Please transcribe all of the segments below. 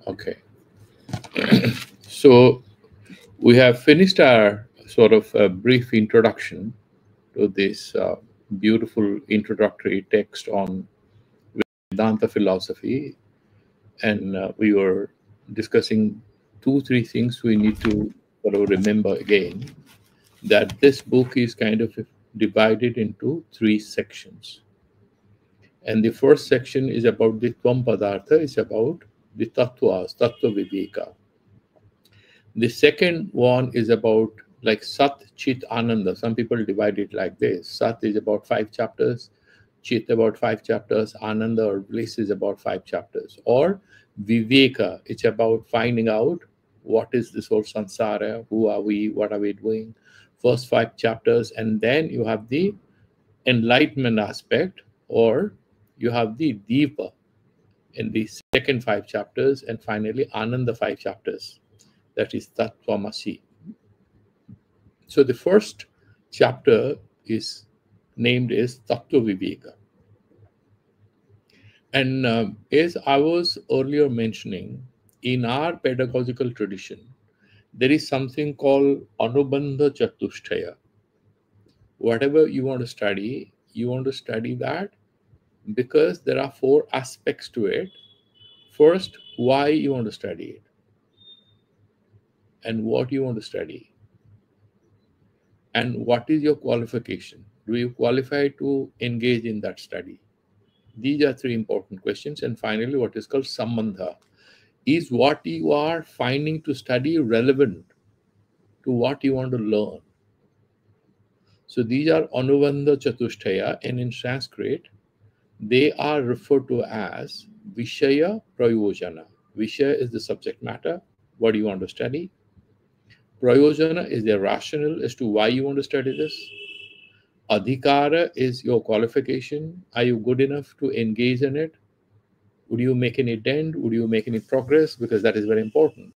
Okay. So we have finished our sort of brief introduction to this beautiful introductory text on Vedanta philosophy, and we were discussing two, three things we need to sort of remember again. That this book is kind of divided into three sections, and the first section is about the Tvam Padartha, is about the Tattvas, Tattva Viveka. The second one is about like Sat, Chit, Ananda. Some people divide it like this. Sat is about 5 chapters, Chit about 5 chapters, Ananda or bliss is about 5 chapters. Or Viveka, it's about finding out what is this whole samsara, who are we, what are we doing. First 5 chapters, and then you have the enlightenment aspect, or you have the Deepa in the second 5 chapters, and finally Ananda 5 chapters, that is Tattvamasi. So the first chapter is named as Tattva Viveka. And as I was earlier mentioning, in our pedagogical tradition, there is something called Anubandha Chatushtaya. Whatever you want to study that because there are 4 aspects to it. First, why you want to study it and what you want to study, and what is your qualification. Do you qualify to engage in that study? These are 3 important questions. And finally, what is called Sambandha. Is what you are finding to study relevant to what you want to learn? So these are Anubandha Chatushtaya, and in Sanskrit, they are referred to as Vishaya Prayojana. Vishaya is the subject matter, what do you want to study. Prayojana is the rationale as to why you want to study this. Adhikara is your qualification. Are you good enough to engage in it? Would you make any dent? Would you make any progress? Because that is very important.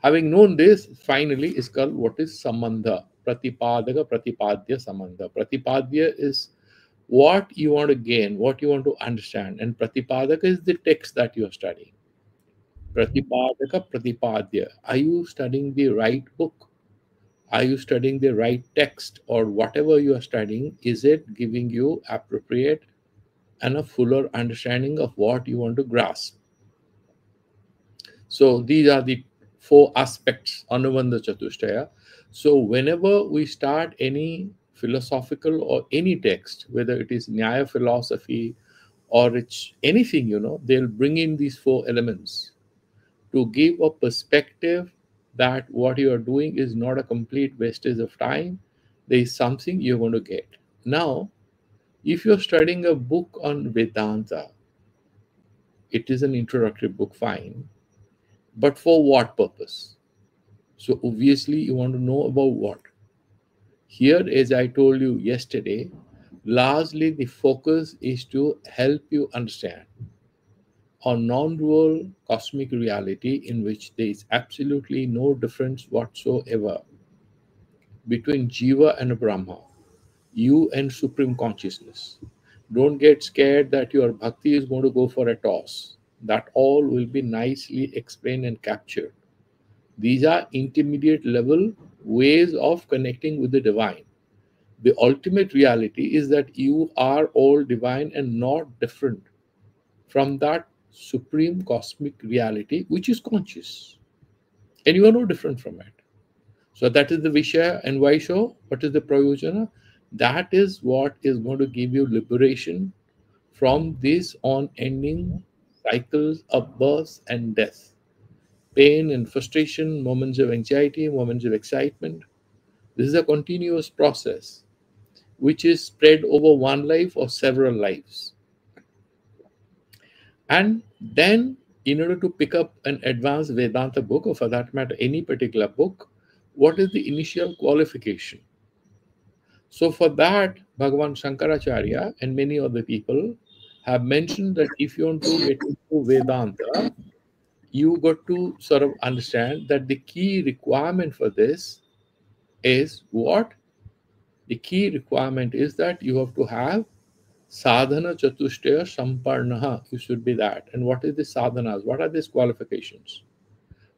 Having known this, finally is called what is Sambandha. Pratipadaka, Pratipadya, Sambandha. Pratipadya is what you want to gain, what you want to understand. And Pratipadaka is the text that you are studying. Pratipadaka, Pratipadya. Are you studying the right book? Are you studying the right text? Or whatever you are studying, is it giving you appropriate and a fuller understanding of what you want to grasp? So these are the 4 aspects, Anubandha Chatushtaya. So whenever we start any philosophical or any text, whether it is Nyaya philosophy or it's anything, they'll bring in these 4 elements to give a perspective that what you are doing is not a complete wastage of time. There is something you're going to get. Now, if you're studying a book on Vedanta, it is an introductory book, fine. But for what purpose? So obviously you want to know about what. Here, as I told you yesterday, largely the focus is to help you understand a non-dual cosmic reality in which there is absolutely no difference whatsoever between Jiva and Brahma, you and Supreme Consciousness. Don't get scared that your bhakti is going to go for a toss. That all will be nicely explained and captured. These are intermediate level ways of connecting with the divine. The ultimate reality is that you are all divine and not different from that supreme cosmic reality, which is conscious. And you are no different from it. So that is the Vishaya. And why so? What is the Prayojana? That is what is going to give you liberation from these unending cycles of birth and death, pain and frustration, moments of anxiety, moments of excitement. This is a continuous process which is spread over one life or several lives. And then, in order to pick up an advanced Vedanta book, or for that matter, any particular book, what is the initial qualification? So, for that, Bhagavan Shankaracharya and many other people have mentioned that if you want to get into Vedanta, you got to sort of understand that the key requirement for this is what? The key requirement is that you have to have Sadhana chatushtaya samparnaha, you should be that. And what is the sadhanas? What are these qualifications?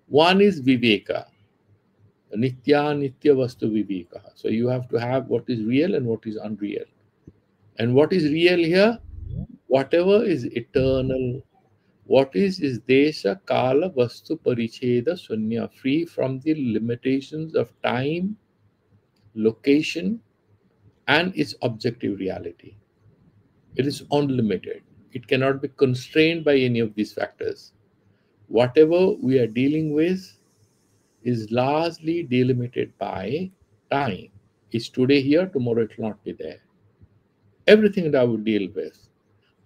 One is Viveka, Nitya Nitya Vastu Viveka. So you have to have what is real and what is unreal. And what is real here? Whatever is eternal. What is Desha Kala Vastu Paricheda Sunya, free from the limitations of time, location, and its objective reality. It is unlimited. It cannot be constrained by any of these factors. Whatever we are dealing with is largely delimited by time. It's today here, tomorrow it will not be there. Everything that I would deal with,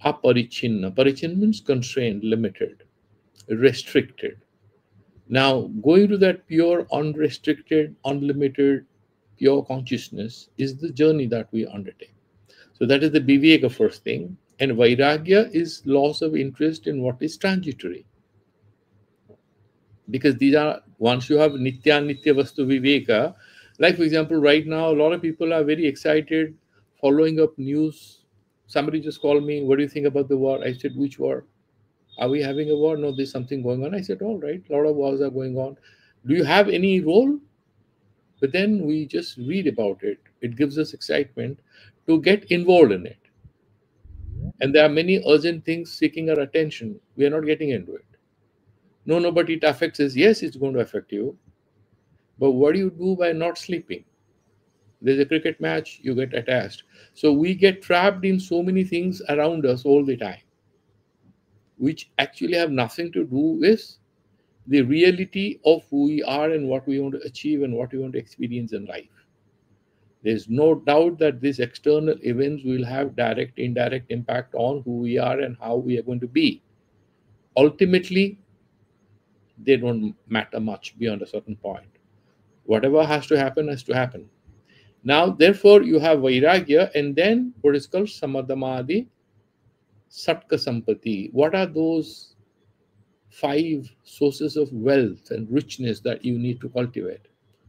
aparichinna. Parichinna means constrained, limited, restricted. Now, going to that pure, unrestricted, unlimited, pure consciousness is the journey that we undertake. So that is the Viveka first thing. And Vairagya is loss of interest in what is transitory. Because these are, once you have Nitya Nitya Vastu Viveka, like for example, right now, a lot of people are very excited following up news. Somebody just called me, what do you think about the war? I said, which war? Are we having a war? No, there's something going on. I said, all right, a lot of wars are going on. Do you have any role? But then we just read about it. It gives us excitement to get involved in it. And there are many urgent things seeking our attention. We are not getting into it. No, but it affects us. Yes, it's going to affect you. But what do you do by not sleeping? There's a cricket match, you get attached. So we get trapped in so many things around us all the time, which actually have nothing to do with the reality of who we are and what we want to achieve and what we want to experience in life. There's no doubt that these external events will have direct, indirect impact on who we are and how we are going to be. Ultimately, they don't matter much beyond a certain point. Whatever has to happen has to happen. Now, therefore, you have Vairagya and then what is called Samadhamadi, Satka Sampati. What are those 5 sources of wealth and richness that you need to cultivate?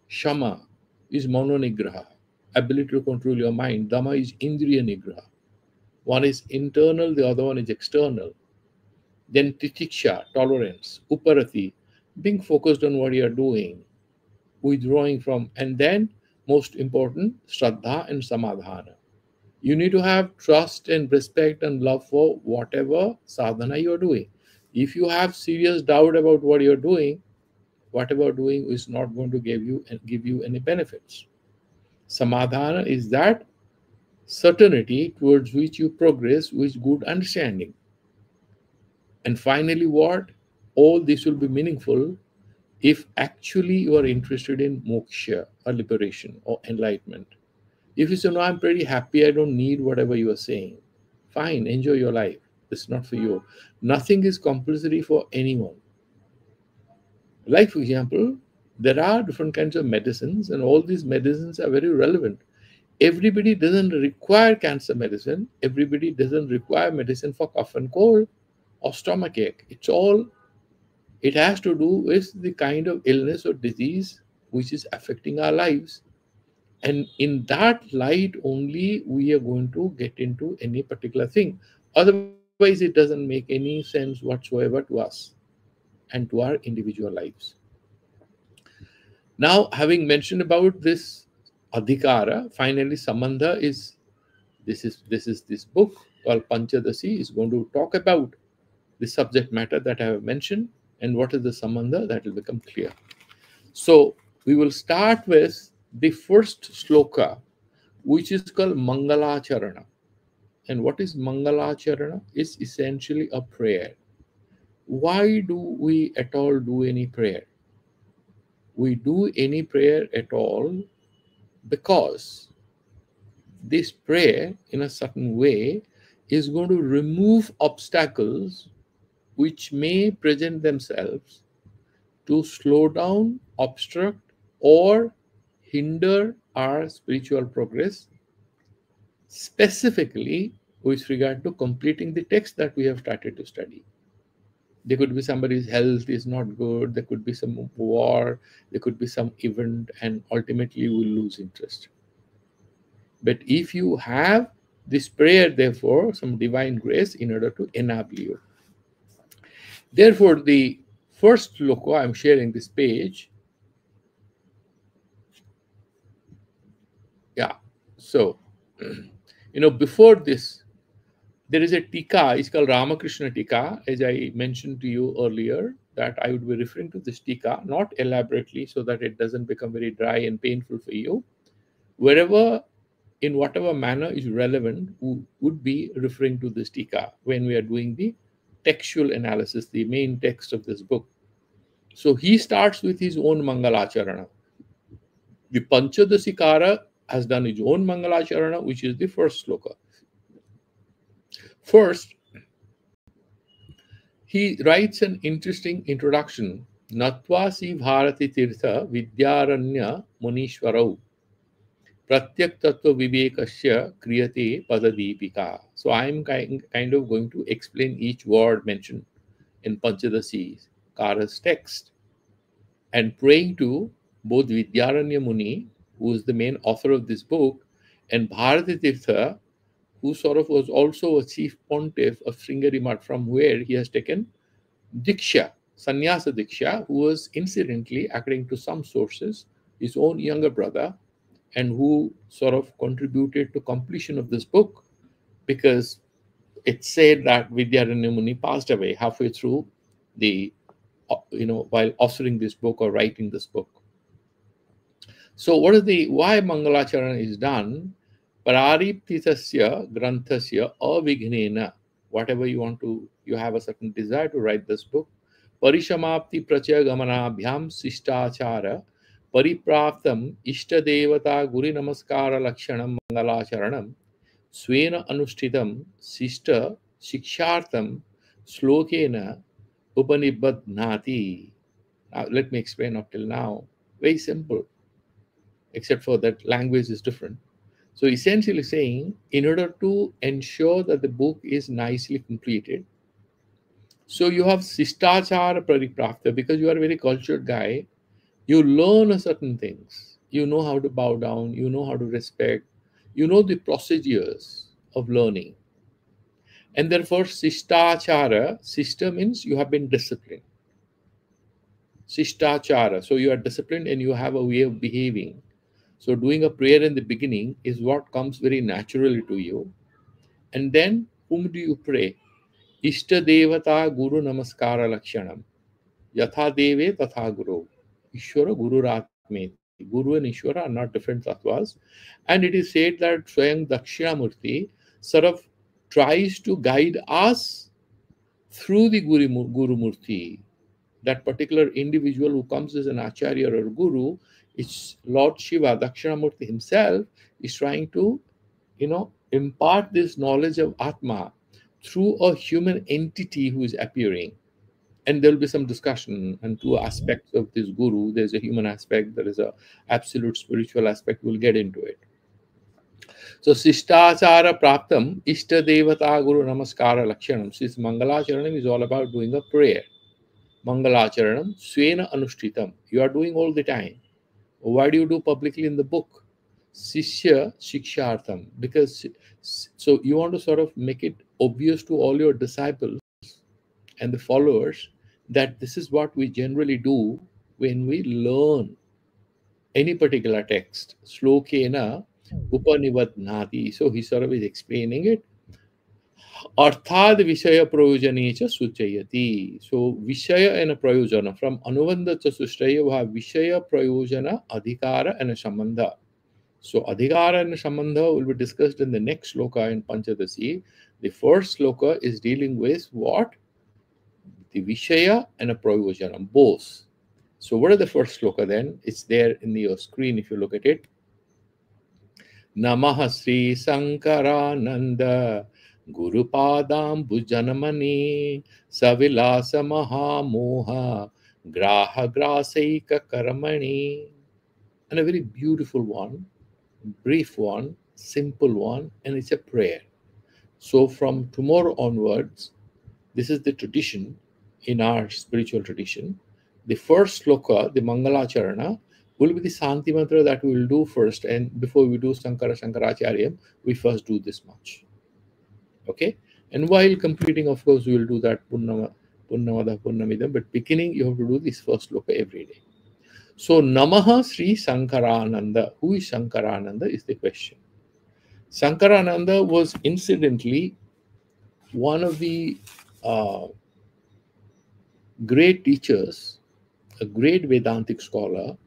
Shama is mononigraha, ability to control your mind. Dhamma is Indriya Nigraha. One is internal, the other one is external. Then Titiksha, tolerance. Uparati, being focused on what you are doing, withdrawing from. And then, most important, Shraddha and Samadhana. You need to have trust and respect and love for whatever sadhana you are doing. If you have serious doubt about what you're doing, whatever doing is not going to give you any benefits. Samadhana is that certainty towards which you progress with good understanding. And finally, what? All this will be meaningful if actually you are interested in moksha or liberation or enlightenment. If you say, no, I'm pretty happy, I don't need whatever you are saying, fine, enjoy your life. It's not for you. Nothing is compulsory for anyone. Like, for example, there are different kinds of medicines, and all these medicines are very relevant. Everybody doesn't require cancer medicine. Everybody doesn't require medicine for cough and cold or stomach ache. It has to do with the kind of illness or disease which is affecting our lives. And in that light only we are going to get into any particular thing. Otherwise, it doesn't make any sense whatsoever to us and to our individual lives. Now, having mentioned about this adhikara, finally Sambandha is this book called Panchadashi is going to talk about the subject matter that I have mentioned and what is the Sambandha, that will become clear. So we will start with the first sloka, which is called Mangalacharana. And what is Mangalacharana? It's essentially a prayer. Why do we at all do any prayer? We do any prayer at all because this prayer, in a certain way, is going to remove obstacles which may present themselves to slow down, obstruct, or hinder our spiritual progress, specifically with regard to completing the text that we have started to study. There could be somebody's health is not good, there could be some war, there could be some event, and ultimately you will lose interest. But if you have This prayer, therefore, some divine grace in order to enable you. Therefore, the first sloka, I'm sharing this page. Yeah. So, before this, there is a tika. It's called Ramakrishna tika, as I mentioned to you earlier, that I would be referring to this tika, not elaborately, so that it doesn't become very dry and painful for you. Wherever, in whatever manner is relevant, we would be referring to this tika when we are doing the textual analysis, the main text of this book. So he starts with his own Mangalacharana. The Panchadasikara has done his own Mangalacharana, which is the first sloka. First, he writes an interesting introduction. Natva si Bharati Tirtha Vidyaranya Munishwarau Pratyak Tattva Vivekasya Kriyate Padadipika. So I'm kind of going to explain each word mentioned in Panchadasi Kara's text and praying to both Vidyaranya Muni, who is the main author of this book, and Bharati Tirtha, who sort of was also a chief pontiff of Sringeri Math, from where he has taken Diksha, Sannyasa Diksha, who was incidentally, according to some sources, his own younger brother, and who sort of contributed to completion of this book, because it's said that Vidyaranya Muni passed away halfway through the, while authoring this book or writing this book. So why Mangalacharana is done? Parariptitasya granthasya avignena. Whatever you have a certain desire to write this book. Parishamapti prachya gamanabhyam sishtachara paripraptam ishtadevata guri namaskara lakshanam Mangalacharanam swena anushtitam sishta shikshartam slokena upanibadhnati. Now, let me explain up till now. Very simple, except for that language is different. So essentially saying, in order to ensure that the book is nicely completed, so you have Sishtachara Pariprapta, because you are a very cultured guy, you learn certain things. You know how to bow down, you know how to respect, you know the procedures of learning. And therefore, Sishtachara, Sishta means you have been disciplined. Sishtachara, so you are disciplined and you have a way of behaving. So doing a prayer in the beginning is what comes very naturally to you. And then whom do you pray? Ishta Devata Guru Namaskara Lakshanam. Yatha Deve Tatha Guru. Ishwara Guru Ratmeti. Guru and Ishwara are not different tattvas. And it is said that Swayam Dakshinamurti sort of tries to guide us through the Guru Murti. That particular individual who comes as an Acharya or Guru, it's Lord Shiva, Dakshinamurti himself, is trying to, impart this knowledge of Atma through a human entity who is appearing. And there will be some discussion on two aspects of this Guru. There's a human aspect, there is a absolute spiritual aspect. We'll get into it. So, Sishtachara Praptam, Ishta Devata Guru Namaskara Lakshanam. This Mangalacharanam is all about doing a prayer. Mangalacharanam, Swena Anushtitam. You are doing all the time. Why do you do publicly in the book? Sishya Shikshartham. Because, so you want to sort of make it obvious to all your disciples and the followers that this is what we generally do when we learn any particular text. Slokena Upanivadnati. So he sort of is explaining it. Arthad Vishaya Prayojane cha Suchayati. So Vishaya and Prayojana. From Anuvandha cha Sushtaya, we have Vishaya, Prayojana, Adhikara and Sambandha. So Adhikara and Sambandha will be discussed in the next sloka in Panchadasi. The first sloka is dealing with what? The Vishaya and a Prayojana, both. So what are the first sloka then? It's there in your screen if you look at it. Namaha Sri Sankarananda Gurupadam Bhujanamani Savilasa Mahamoha Graha Grasaika Karamani. And a very beautiful one, brief one, simple one, and it's a prayer. So from tomorrow onwards, this is the tradition in our spiritual tradition. The first sloka, the Mangalacharana, will be the Santi mantra that we will do first. And before we do Sankara Shankaracharya, we first do this much. Okay? And while completing, of course, we will do that Punnamada Punnamidam. But beginning, you have to do this first sloka every day. So, Namaha Sri Sankarananda. Who is Sankarananda is the question. Sankarananda was incidentally one of the great teachers, a great Vedantic scholar,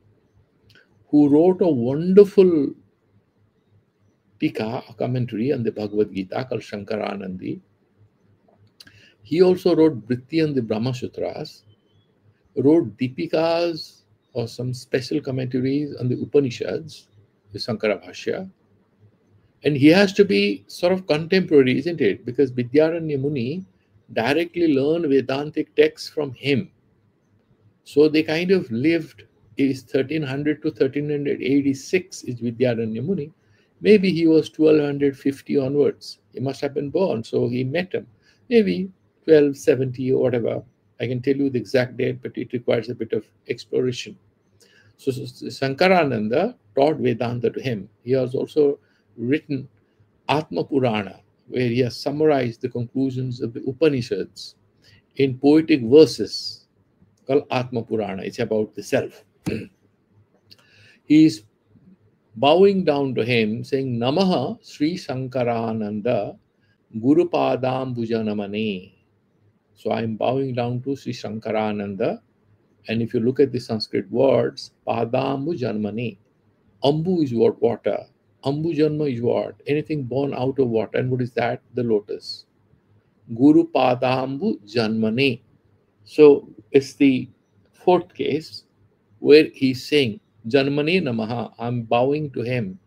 who wrote a wonderful tika, a commentary on the Bhagavad Gita called Shankaranandi. He also wrote Vritti on the Brahma Sutras, wrote Deepikas or some special commentaries on the Upanishads, the Sankara Bhashya. And he has to be sort of contemporary, isn't it? Because Vidyaranya Muni directly learned Vedantic texts from him. So they kind of lived, is 1300 to 1386 is Vidyaranya Muni. Maybe he was 1250 onwards. He must have been born, so he met him. Maybe 1270 or whatever. I can tell you the exact date, but it requires a bit of exploration. So Sankarananda taught Vedanta to him. He has also written Atma Purana, where he has summarized the conclusions of the Upanishads in poetic verses called Atma Purana. It's about the self. He is bowing down to him, saying, Namaha Sri Sankarananda Guru Padam Bhujanamane. So I am bowing down to Sri Sankarananda. And if you look at the Sanskrit words, Padambu Janmani. Ambu is what? Water. Ambu Janma is what? Anything born out of water. And what is that? The lotus. Guru Padambu Janmani. So it's the fourth case where he's saying, Janmani Namaha, I'm bowing to him.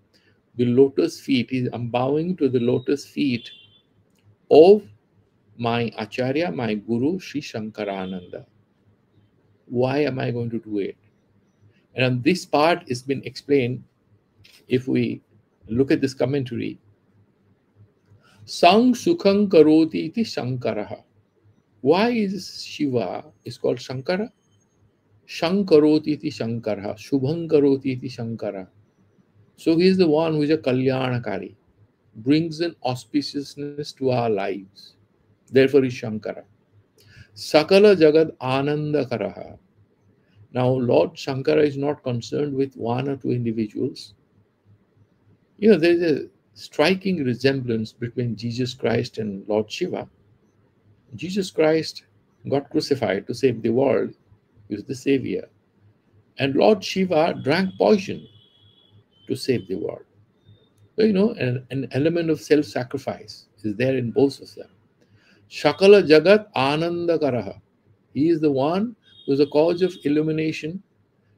The lotus feet, I'm bowing to the lotus feet of my Acharya, my Guru, Sri Shankarananda. Why am I going to do it? And this part has been explained if we look at this commentary. Sang Sukhang Karoti iti Shankaraha. Why is Shiva is called Shankara? Shankaroti iti Shankaraha. Shubhang Karoti iti Shankara. So he is the one who is a Kalyanakari, brings in auspiciousness to our lives. Therefore is Shankara. Sakala Jagad Anandakaraha. Now, Lord Shankara is not concerned with one or two individuals. You know, there is a striking resemblance between Jesus Christ and Lord Shiva. Jesus Christ got crucified to save the world. He was the savior. And Lord Shiva drank poison to save the world. So, you know, an element of self-sacrifice is there in both of them. Shakala Jagat Anandakaraha. He is the one who is the cause of illumination.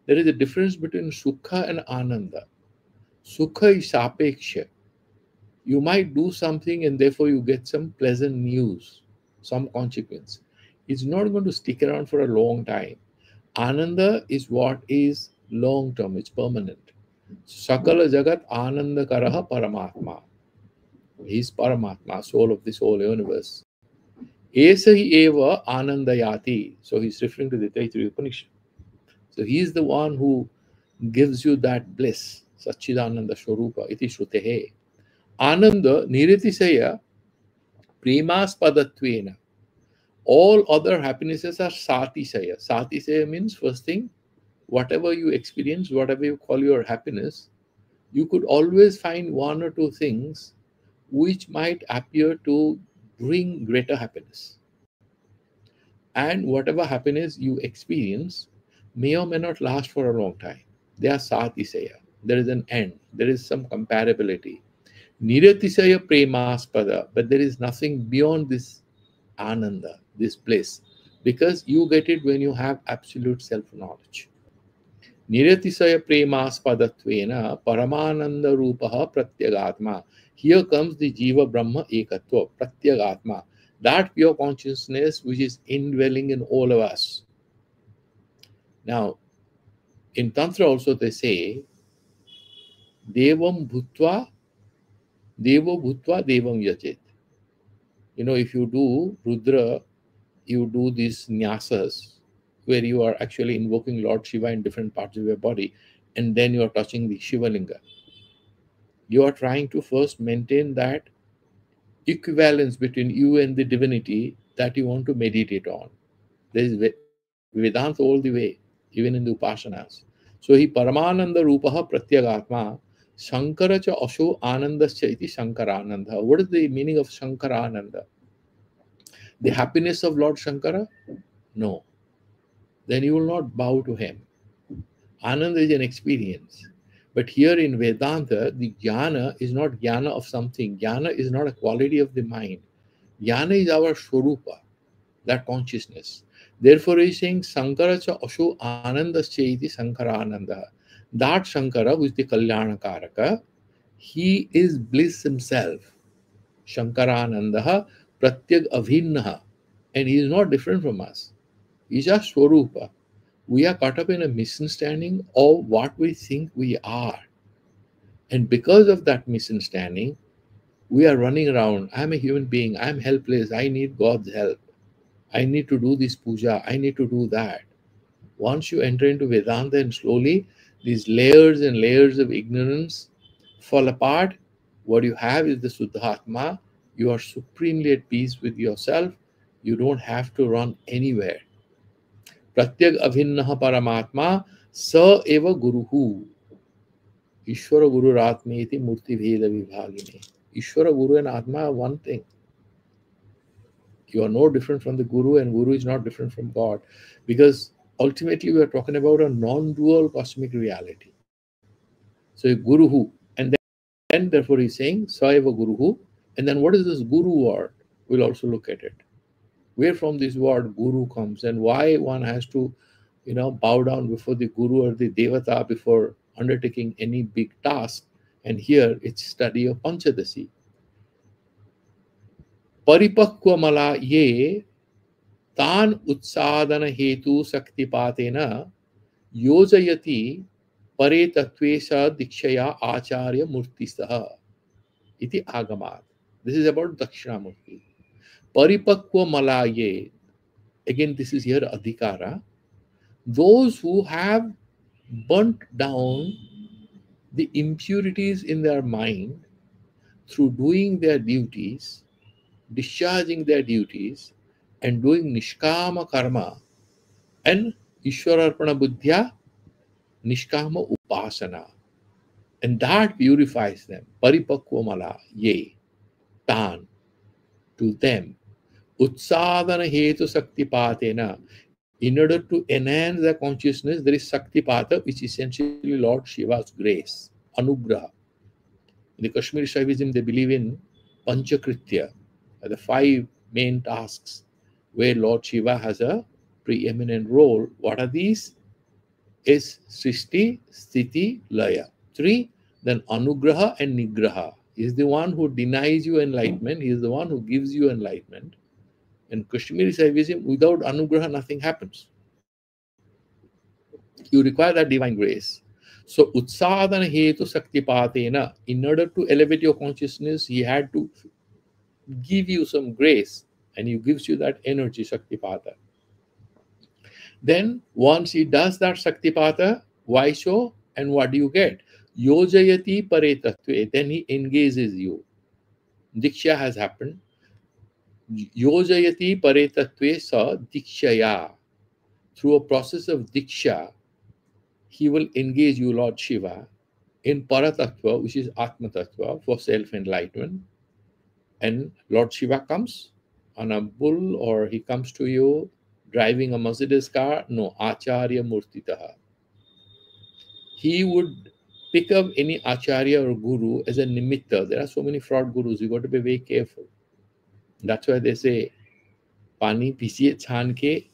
There is a difference between Sukha and Ananda. Sukha is sapeksha. You might do something and therefore you get some pleasant news, some consequence. It's not going to stick around for a long time. Ananda is what is long term, it's permanent. Sakala Jagat Ananda Karaha Paramatma. He is Paramatma, soul of this whole universe. Esahi eva anandayati. So he's referring to the Taittiriya Upanishad. So he is the one who gives you that bliss. Sachidananda Swarupa iti shrutehe. Ananda niritisaya premaspadattvena. All other happinesses are satisaya. Satisaya means first thing, whatever you experience, whatever you call your happiness, you could always find one or two things which might appear to bring greater happiness. And whatever happiness you experience may or may not last for a long time. They are satisaya. There is an end. There is some comparability. Niratisaya premaspada, but there is nothing beyond this ananda, this bliss, because you get it when you have absolute self-knowledge. Niratisaya premaspadattvena paramananda rupaha pratyagatma. Here comes the Jiva Brahma Ekatva, pratyagatma, that pure consciousness which is indwelling in all of us. Now, in Tantra also they say, Devam Bhutva, Devo Bhutva Devam Yachet. You know, if you do Rudra, you do these nyasas where you are actually invoking Lord Shiva in different parts of your body. and then you are touching the Shivalinga. You are trying to first maintain that equivalence between you and the divinity that you want to meditate on. There is Vedanta all the way, even in the Upasanas. So he Paramananda Rupaha Pratyagatma Shankara cha Asho Anandascha iti Shankarananda. What is the meaning of Shankarananda? The happiness of Lord Shankara? No. Then you will not bow to him. Ananda is an experience. But here in Vedanta, the jnana is not jnana of something. Jnana is not a quality of the mind. Jnana is our swarupa, that consciousness. Therefore, he is saying Sankara cha Asho Anandascha iti Sankarananda. That Shankara, who is the Kalyana Karaka, he is bliss himself. Shankarananda Pratyag Avinnaha. And he is not different from us. He is just Swarupa. We are caught up in a misunderstanding of what we think we are. And because of that misunderstanding, we are running around. I'm a human being. I'm helpless. I need God's help. I need to do this puja. I need to do that. Once you enter into Vedanta and slowly these layers and layers of ignorance fall apart, what you have is the Suddhatma. You are supremely at peace with yourself. You don't have to run anywhere. Pratyag avinnaha paramatma sa eva guruhu. Ishvara Guru Ratmeti Murti Veda Vibhagini. Ishvara Guru and Atma are one thing. You are no different from the Guru, and Guru is not different from God. Because ultimately we are talking about a non-dual cosmic reality. So Guruhu. And then therefore he's saying Saeva Guruhu. And then what is this Guru word? We'll also look at it. Where from this word Guru comes and why one has to, bow down before the Guru or the Devata before undertaking any big task. And here it's study of Panchadashi. Paripakwa mala ye tan utsadana hetu saktipatena yojayati pare tatvesa dikshaya acharya murtisaha iti agamat. This is about Dakshinamurti. Paripakwa malaye. Again, this is here adhikara. Those who have burnt down the impurities in their mind through doing their duties, discharging their duties, and doing nishkama karma and Ishwararpana buddhya, nishkama upasana. And that purifies them. Paripakvamala, ye, tan, to them. Utsadana hetu saktipatena. In order to enhance their consciousness, there is saktipata, which is essentially Lord Shiva's grace, anugraha. In the Kashmiri Shaivism, they believe in Panchakritya, the five main tasks where Lord Shiva has a preeminent role. What are these? Is Srishti, Sthiti, Laya. Three, then Anugraha and Nigraha. He is the one who denies you enlightenment. He is the one who gives you enlightenment. In Kashmiri Shaivism, without Anugraha, nothing happens. You require that divine grace. So, Utsadana Hetu Saktipatena, in order to elevate your consciousness, he had to give you some grace, and he gives you that energy, Shaktipata. Then, once he does that Shaktipata, why so? And what do you get? Yojayati pare tattve, then he engages you. Diksha has happened. Yojayati pare tattve sa dikshaya. Through a process of diksha, he will engage you, Lord Shiva, in Paratattva, which is Atma Tattva, for self-enlightenment. And Lord Shiva comes on a bull, or he comes to you driving a Mercedes car. No, Acharya Murtitaha. He would pick up any Acharya or Guru as a nimitta. There are so many fraud gurus. You got to be very careful. That's why they say, Pani pisiye chan ke,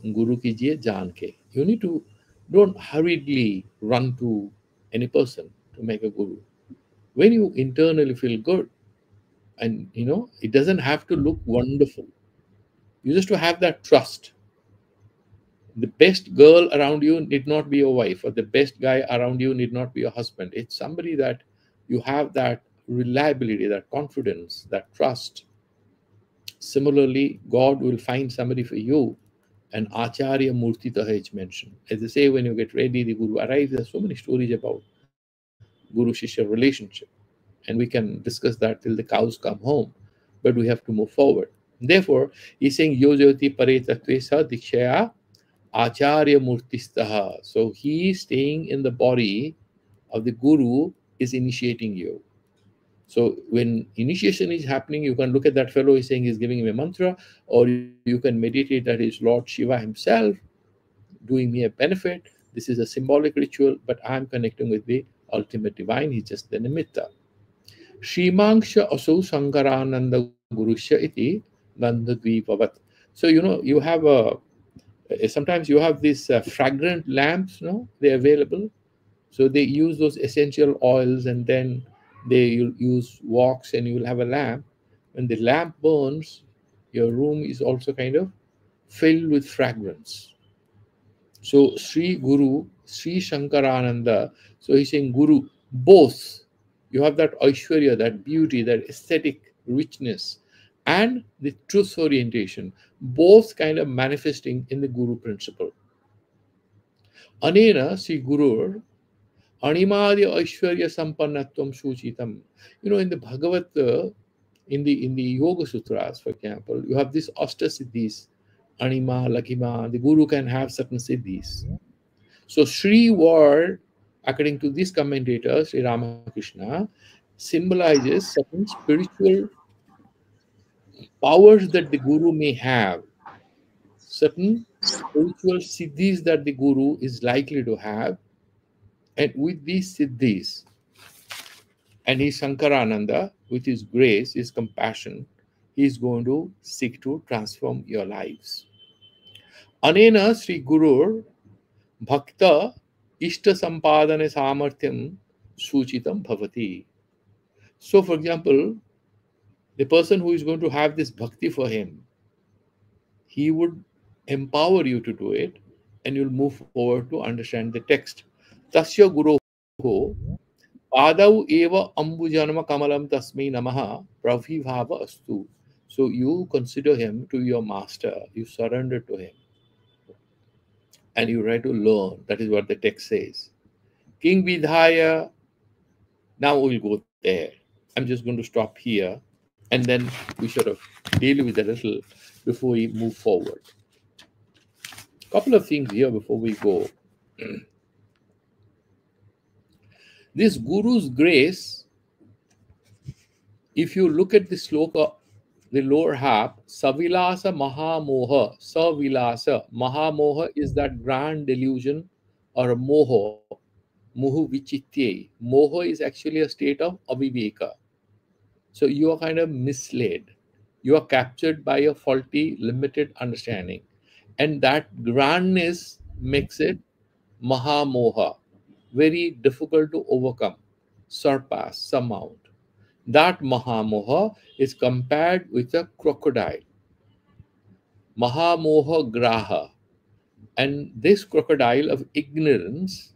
Guru kijiye jaan ke. You need to, don't hurriedly run to any person to make a Guru. When you internally feel good, and it doesn't have to look wonderful. You just to have that trust. The best girl around you need not be your wife, or the best guy around you need not be your husband. It's somebody that you have that reliability, that confidence, that trust. Similarly, God will find somebody for you and Acharya Murtitaha is mentioned. As they say, when you get ready, the Guru arrives. There are so many stories about Guru Shishya relationship, and we can discuss that till the cows come home. But we have to move forward. Therefore, he's saying Yojoti Pare Tattve Sa Dikshaya Acharya Murtistaha. So he staying in the body of the Guru is initiating you. So when initiation is happening, you can look at that fellow, he's saying he's giving him a mantra, or you can meditate that is Lord Shiva himself doing me a benefit. This is a symbolic ritual, but I'm connecting with the ultimate divine. He's just the nimitta. Shrimangsha aso Sankarananda Gurusha iti Nandadvipavat. So, you have sometimes you have these fragrant lamps, no? They're available. So they use those essential oils, and then you'll use wax, and you'll have a lamp. When the lamp burns, your room is also kind of filled with fragrance. So Sri Guru, Sri Shankarananda, so he's saying Guru, both. You have that Aishwarya, that beauty, that aesthetic richness, and the truth orientation, both kind of manifesting in the Guru principle. Anena Sri Guru Animadi Aishwarya Sampannatvam Suchitam. In the Bhagavad, in the Yoga Sutras, for example, you have these Siddhis, Anima, Lakima. The Guru can have certain Siddhis. So Sri word, according to these commentators, Sri Ramakrishna, symbolizes certain spiritual powers that the Guru may have, certain spiritual siddhis that the Guru is likely to have, and with these siddhis, and his Sankarananda, with his grace, his compassion, he is going to seek to transform your lives. Anena Sri Gurur Bhakta Ishta Sampadane Samarthyam Suchitam Bhavati. So, for example, the person who is going to have this bhakti for him, he would empower you to do it, and you'll move forward to understand the text. Tasya Guroho Padau eva ambujanama kamalam tasmai namaha pravibhava astu. So you consider him to your master, you surrender to him, and you try to learn. That is what the text says. King Vidhaya, now we'll go there. I'm just going to stop here, and then we sort of deal with a little before we move forward. Couple of things here before we go. This Guru's grace, if you look at the sloka, the lower half, Savilasa Mahamoha, Savilasa, Mahamoha is that grand delusion or a moho, Muhu Vichitye. Moho is actually a state of aviveka. So you are kind of misled. You are captured by a faulty, limited understanding. And that grandness makes it Mahamoha, very difficult to overcome, surpass, surmount. That Mahamoha is compared with a crocodile, Mahamoha Graha. And this crocodile of ignorance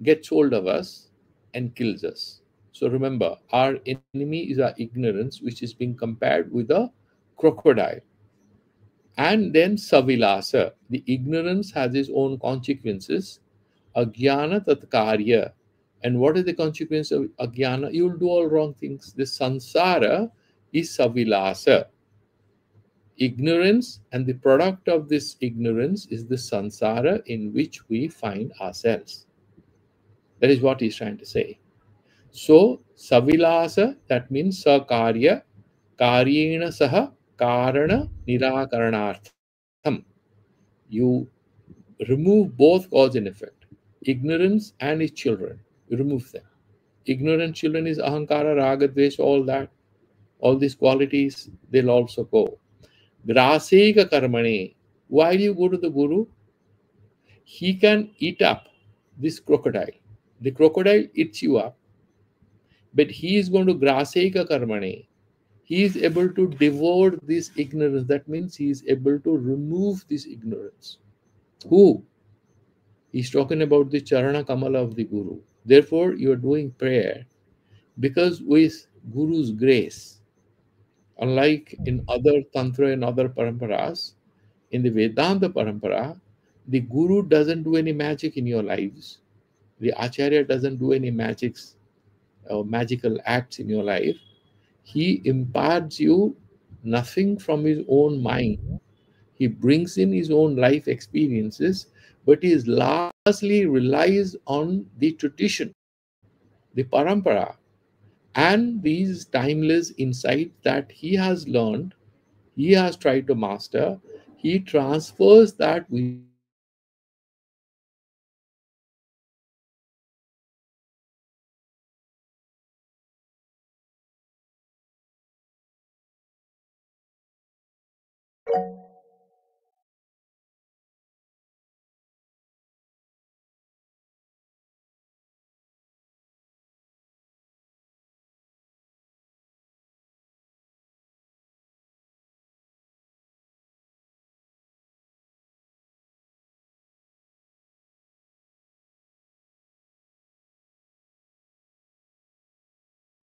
gets hold of us and kills us. So remember, our enemy is our ignorance, which is being compared with a crocodile. And then Savilasa, the ignorance has its own consequences. Agyana Tatkarya. And what is the consequence of Agyana? You will do all wrong things. The Sansara is Savilasa. Ignorance, and the product of this ignorance is the Sansara in which we find ourselves. That is what he's trying to say. So, Savilasa, that means Sakarya, Karyena Saha, Karana Nirakaranartham. You remove both cause and effect. Ignorance and its children. You remove them. Ignorant children is Ahankara, Raga, Dvesh, all that. All these qualities, they'll also go. Graseka Karmane. While you go to the Guru, he can eat up this crocodile. The crocodile eats you up, but he is going to Graseka Karmane. He is able to devour this ignorance. That means he is able to remove this ignorance. Who? He's talking about the Charana Kamala of the Guru. Therefore, you are doing prayer because with Guru's grace, unlike in other Tantra and other Paramparas, In the Vedanta Parampara, the Guru doesn't do any magic in your lives. The Acharya doesn't do any magics or magical acts in your life. He imparts you nothing from his own mind. He brings in his own life experiences, but he is largely relies on the tradition, the parampara, and these timeless insights that he has learned, he has tried to master. He transfers that wisdom to his disciples. And that is how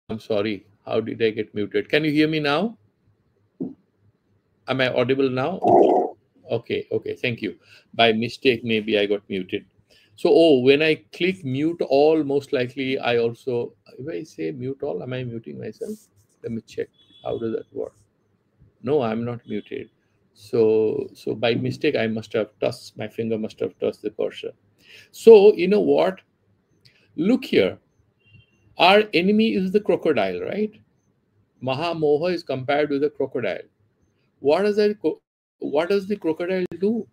I'm sorry. How did I get muted? Can you hear me now? Am I audible now? Okay, okay, thank you. By mistake, maybe I got muted. So, oh, when I click mute all, most likely I also, if I say mute all, am I muting myself? Let me check. How does that work? No, I'm not muted. So by mistake, I must have touched, my finger must have touched the cursor. So, you know what? Look here. Our enemy is the crocodile, right? Mahamoha is compared with the crocodile. What does the crocodile do?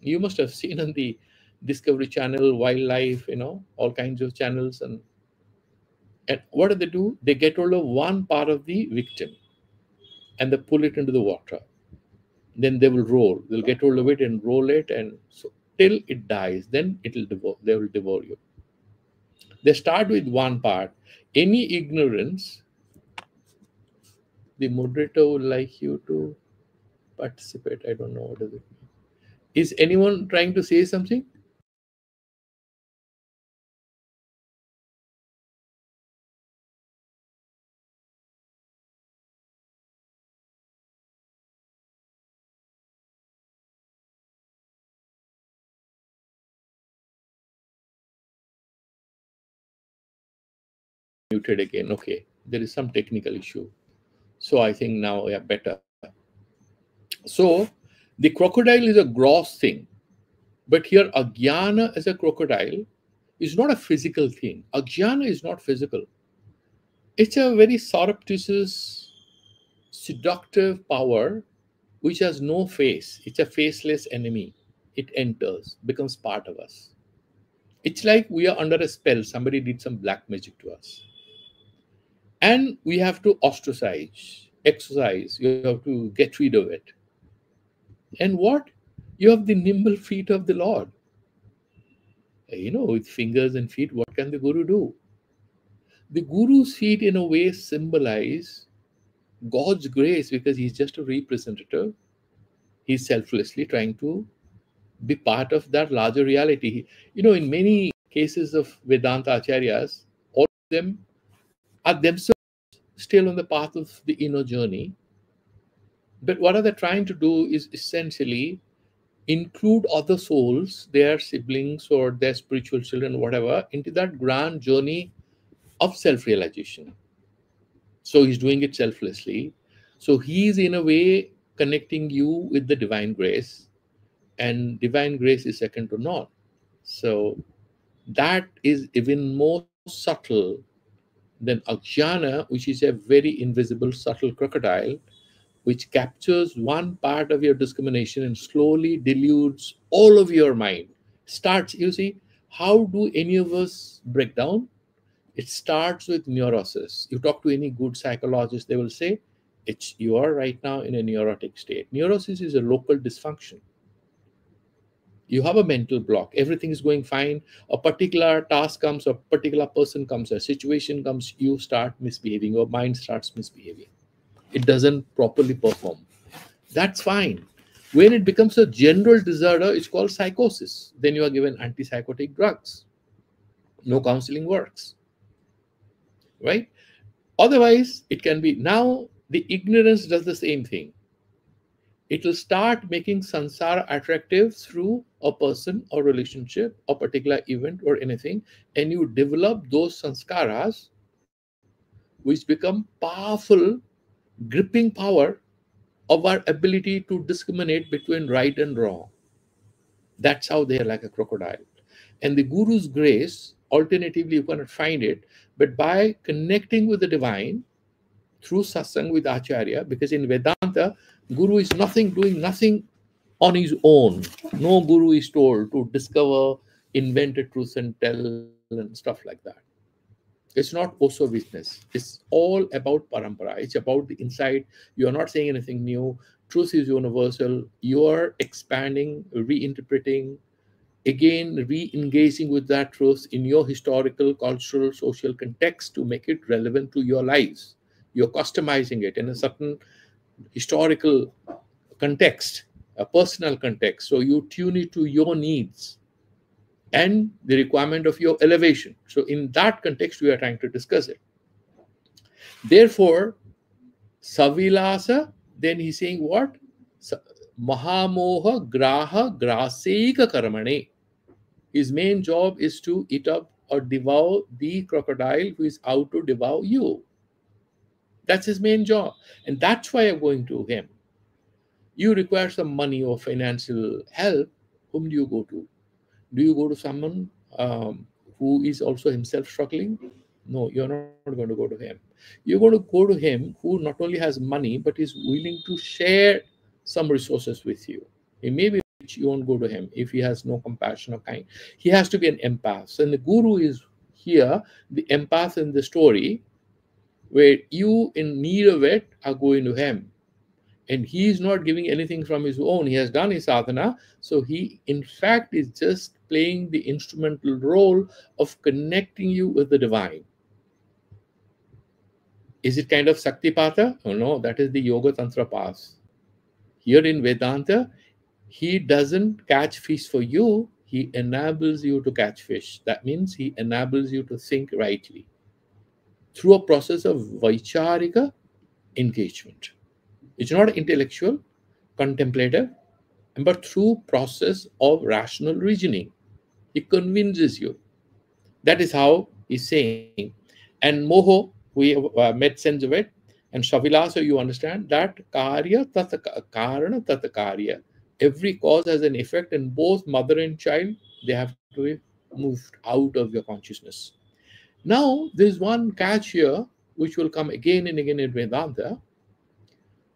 You must have seen on the Discovery Channel, wildlife, all kinds of channels, and what do? They get hold of one part of the victim and they pull it into the water. Then they will roll. They'll get hold of it and roll it, and so till it dies. Then it'll devour. They will devour you. They start with one part. Any ignorance, the moderator would like you to participate. I don't know what does it mean. Is anyone trying to say something? Muted again. Okay, there is some technical issue. So I think now, yeah, better. So the crocodile is a gross thing, but here ajnana as a crocodile is not a physical thing. Ajnana is not physical. It's a very surreptitious, seductive power which has no face. It's a faceless enemy. It enters, becomes part of us. It's like we are under a spell. Somebody did some black magic to us. And we have to ostracize, exercise. You have to get rid of it. And what? You have the nimble feet of the Lord. With fingers and feet, what can the Guru do? The Guru's feet, in a way, symbolize God's grace because he's just a representative. He's selflessly trying to be part of that larger reality. In many cases of Vedanta Acharyas, all of them are themselves still on the path of the inner journey. But what are they trying to do is essentially include other souls, their siblings or their spiritual children, whatever, into that grand journey of self realization. So he's doing it selflessly. So he's, in a way, connecting you with the divine grace, and divine grace is second to none. So that is even more subtle than Akshana, which is a very invisible, subtle crocodile, which captures one part of your discrimination and slowly dilutes all of your mind. Starts, you see, how do any of us break down? It starts with neurosis. You talk to any good psychologist, they will say, you are right now in a neurotic state. Neurosis is a local dysfunction. You have a mental block, everything is going fine, a particular task comes, a particular person comes, a situation comes, you start misbehaving, your mind starts misbehaving, it doesn't properly perform. That's fine. When it becomes a general disorder, it's called psychosis. Then you are given antipsychotic drugs. No counseling works, right? Otherwise, it can be. Now the ignorance does the same thing. It will start making sansara attractive through a person or relationship or particular event or anything, and you develop those sanskaras which become powerful gripping power of our ability to discriminate between right and wrong. That's how they are like a crocodile. And the Guru's grace, alternatively, you cannot find it, but by connecting with the divine through satsang with Acharya, because in Vedanta, Guru is nothing, doing nothing on his own. No Guru is told to discover, invent a truth and tell and stuff like that. It's not also business. It's all about parampara. It's about the insight. You are not saying anything new. Truth is universal. You are expanding, reinterpreting, again re-engaging with that truth in your historical, cultural, social context to make it relevant to your lives. You're customizing it in a certain historical context, a personal context. So you tune it to your needs and the requirement of your elevation. So in that context, we are trying to discuss it. Therefore, Savilasa, then he's saying what? Mahamoha Graha Graseka Karamane. His main job is to eat up or devour the crocodile who is out to devour you. That's his main job. And that's why I'm going to him. You require some money or financial help. Whom do you go to? Do you go to someone who is also himself struggling? No, you're not going to go to him. You're going to go to him who not only has money, but is willing to share some resources with you. He may be rich, you won't go to him if he has no compassion or kind. He has to be an empath. And the guru is here, the empath in the story, where you in need of it are going to him. And he is not giving anything from his own. He has done his sadhana. So he, in fact, is just playing the instrumental role of connecting you with the divine. Is it kind of Saktipata? Oh, no, that is the Yoga Tantra path. Here in Vedanta, he doesn't catch fish for you, he enables you to catch fish. That means he enables you to think rightly through a process of Vaicharika engagement. It's not intellectual, contemplative, but through process of rational reasoning. He convinces you. That is how he's saying. And moho, we made sense of it. And shavilasa, you understand that karya tata karana tata karya. Every cause has an effect, and both mother and child, they have to be moved out of your consciousness. Now, there's one catch here, which will come again and again in Vedanta.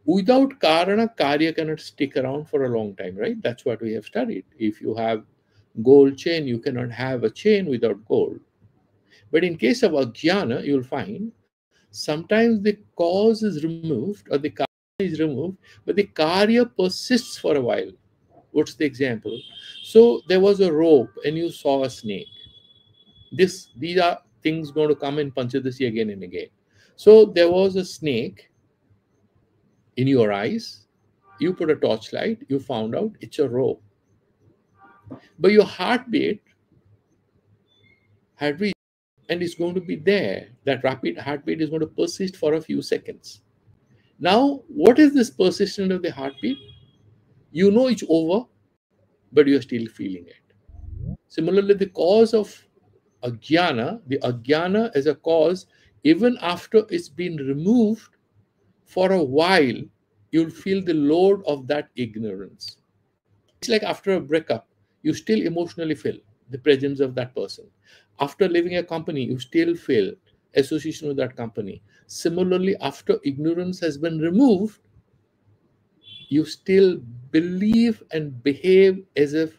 Without karana, karya cannot stick around for a long time, right? That's what we have studied. If you have gold chain, you cannot have a chain without gold. But in case of ajnana, you'll find sometimes the cause is removed or the karya is removed, but the karya persists for a while. What's the example? So there was a rope and you saw a snake. These are things going to come in Panchadashi again and again. So there was a snake in your eyes. You put a torchlight, you found out it's a rope. But your heartbeat had reached and it's going to be there. That rapid heartbeat is going to persist for a few seconds. Now, what is this persistence of the heartbeat? You know it's over, but you're still feeling it. Similarly, the cause of the ajnana as a cause, even after it's been removed for a while, you'll feel the load of that ignorance. It's like after a breakup, you still emotionally feel the presence of that person. After leaving a company, you still feel association with that company. Similarly, after ignorance has been removed, you still believe and behave as if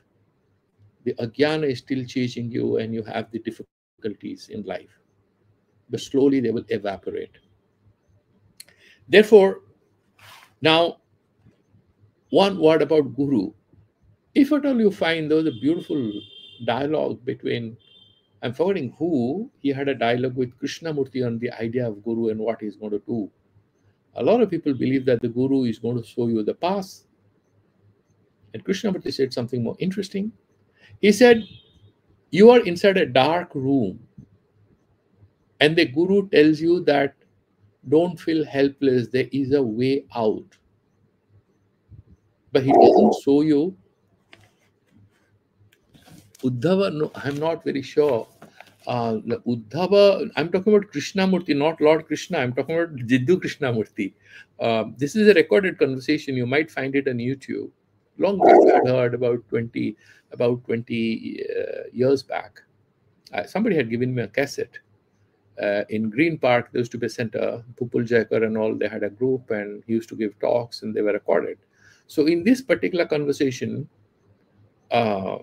the ajnana is still chasing you and you have the difficulties in life. But slowly they will evaporate. Therefore, now one word about Guru. If at all you find there was a beautiful dialogue between, I'm forgetting who, he had a dialogue with Krishnamurti on the idea of Guru and what he's going to do. A lot of people believe that the Guru is going to show you the path. And Krishnamurti said something more interesting. He said, you are inside a dark room and the Guru tells you that don't feel helpless, there is a way out. but he doesn't show you Uddhava. No, I'm not very sure. Uddhava, I'm talking about Krishnamurti, not Lord Krishna. I'm talking about Jiddu Krishnamurti. This is a recorded conversation. You might find it on YouTube. Long back, I had heard about 20 years back. Somebody had given me a cassette. In Green Park, there used to be a center, Pupul Jaikar and all, they had a group and he used to give talks and they were recorded. So in this particular conversation, uh,